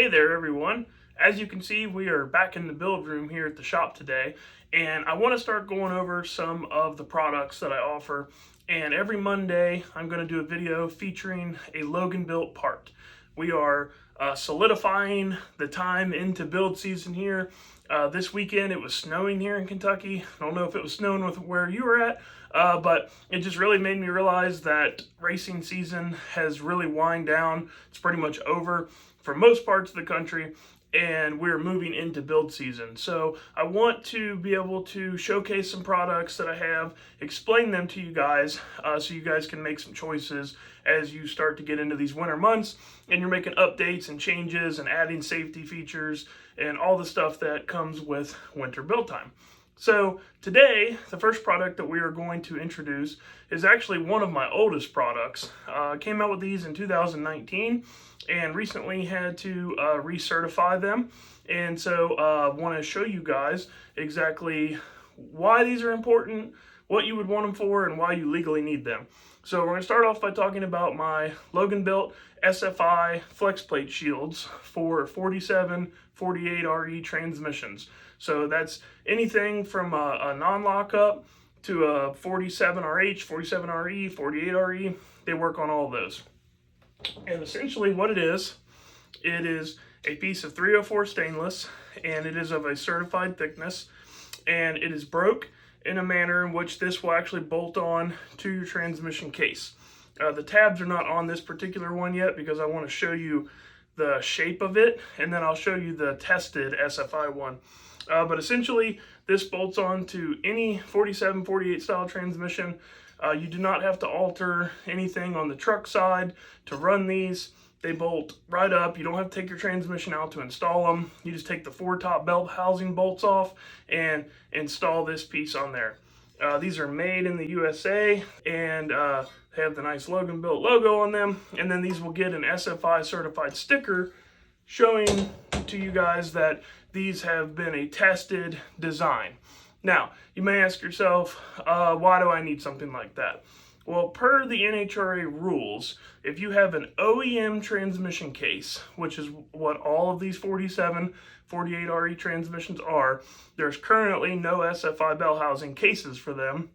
Hey there everyone. As you can see, we are back in the build room here at the shop today, and I want to start going over some of the products that I offer. And every Monday I'm going to do a video featuring a Loganbuilt part. We are solidifying the time into build season here. This weekend it was snowing here in Kentucky. I don't know if it was snowing with where you were at, but it just really made me realize that racing season has really wind down. It's pretty much over for most parts of the country, and we're moving into build season. So I want to be able to showcase some products that I have, explain them to you guys, so you guys can make some choices as you start to get into these winter months and you're making updates and changes and adding safety features and all the stuff that comes with winter build time. So today, the first product that we are going to introduce is actually one of my oldest products. I came out with these in 2019 and recently had to recertify them. And so I want to show you guys exactly why these are important, what you would want them for, and why you legally need them. So we're going to start off by talking about my Loganbuilt SFI flex plate shields for 47, 48RE transmissions. So that's anything from a non-lockup to a 47RH, 47RE, 48RE. They work on all of those. And essentially what it is a piece of 304 stainless, and it is of a certified thickness, and it is broke in a manner in which this will actually bolt on to your transmission case. The tabs are not on this particular one yet because I want to show you the shape of it, and then I'll show you the tested SFI one. But essentially, this bolts on to any 47, 48 style transmission. You do not have to alter anything on the truck side to run these. They bolt right up. You don't have to take your transmission out to install them. You just take the four top belt housing bolts off and install this piece on there. These are made in the USA, and they have the nice Loganbuilt logo on them. And then these will get an SFI certified sticker showing to you guys that these have been a tested design. Now, you may ask yourself, why do I need something like that? Well, per the NHRA rules, if you have an OEM transmission case, which is what all of these 47, 48RE transmissions are, there's currently no SFI bell housing cases for them.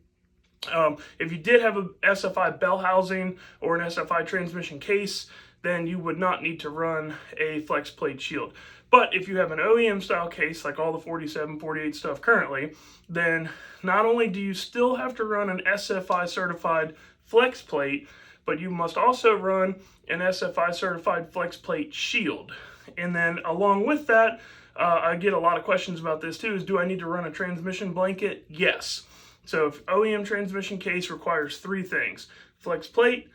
If you did have a SFI bell housing or an SFI transmission case, then you would not need to run a flex plate shield. But if you have an OEM style case, like all the 47, 48 stuff currently, then not only do you still have to run an SFI certified flex plate, but you must also run an SFI certified flex plate shield. And then along with that, I get a lot of questions about this too, is do I need to run a transmission blanket? Yes. So if OEM transmission case requires three things: flex plate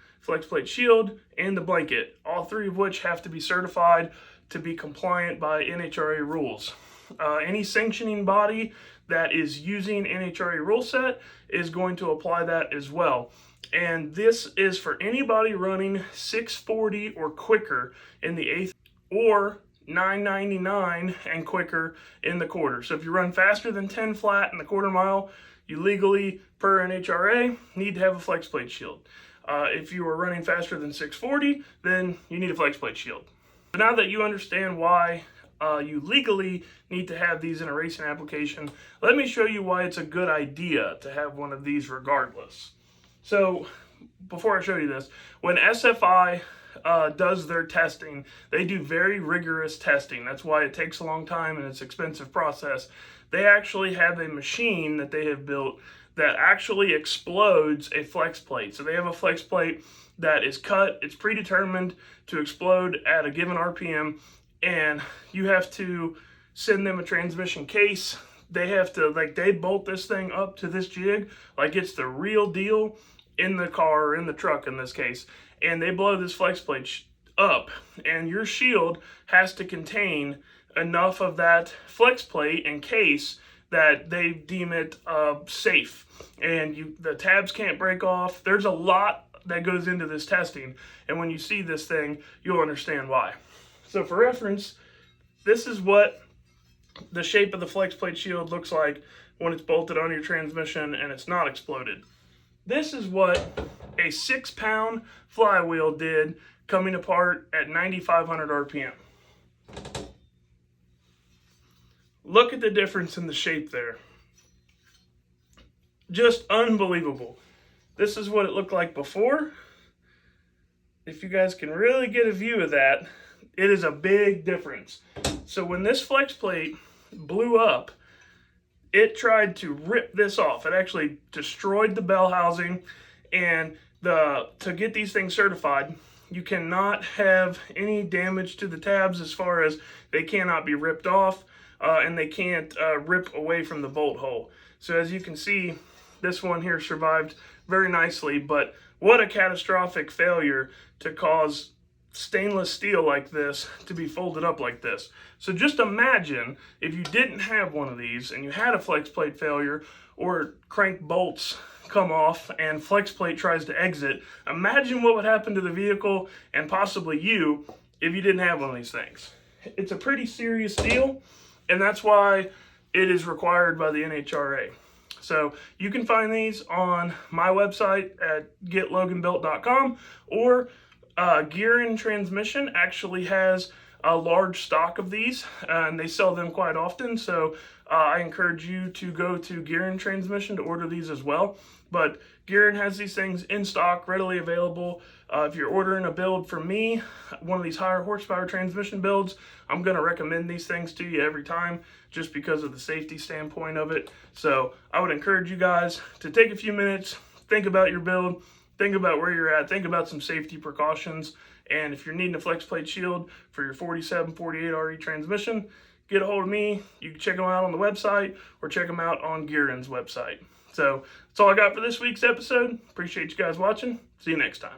shield, and the blanket, all three of which have to be certified to be compliant by NHRA rules. Any sanctioning body that is using NHRA rule set is going to apply that as well. And this is for anybody running 640 or quicker in the eighth, or 999 and quicker in the quarter. So if you run faster than 10 flat in the quarter mile, you legally, per NHRA, need to have a flex plate shield. If you are running faster than 640, then you need a flex plate shield. So now that you understand why you legally need to have these in a racing application, let me show you why it's a good idea to have one of these regardless. So before I show you this, when SFI does their testing, they do very rigorous testing. That's why it takes a long time and it's an expensive process. They actually have a machine that they have built that actually explodes a flex plate. So they have a flex plate that is cut, it's predetermined to explode at a given RPM, and you have to send them a transmission case. They have to, they bolt this thing up to this jig like it's the real deal in the car, or in the truck in this case, and they blow this flex plate up, and your shield has to contain enough of that flex plate and case that they deem it safe, and the tabs can't break off. There's a lot that goes into this testing, and when you see this thing, you'll understand why. So for reference, this is what the shape of the flex plate shield looks like when it's bolted on your transmission and it's not exploded. This is what a 6-pound flywheel did coming apart at 9,500 RPM. Look at the difference in the shape there. Just unbelievable. This is what it looked like before. If you guys can really get a view of that, it is a big difference. So when this flex plate blew up, it tried to rip this off. It actually destroyed the bell housing. And to get these things certified, you cannot have any damage to the tabs as far as they cannot be ripped off and they can't rip away from the bolt hole. So as you can see, this one here survived very nicely, but what a catastrophic failure to cause stainless steel like this to be folded up like this. So just imagine if you didn't have one of these and you had a flex plate failure or crank bolts come off and flex plate tries to exit. Imagine what would happen to the vehicle and possibly you if you didn't have one of these things. It's a pretty serious deal, and that's why it is required by the NHRA. So you can find these on my website at getloganbuilt.com, or Gearin Transmission actually has a large stock of these, and they sell them quite often. So I encourage you to go to Gearin Transmission to order these as well. But Gearin has these things in stock, readily available. If you're ordering a build from me, one of these higher horsepower transmission builds, I'm going to recommend these things to you every time just because of the safety standpoint of it. So I would encourage you guys to take a few minutes, think about your build, think about where you're at, think about some safety precautions. And if you're needing a flex plate shield for your 4748 RE transmission, get a hold of me. You can check them out on the website or check them out on Gearin's website. So that's all I got for this week's episode. Appreciate you guys watching. See you next time.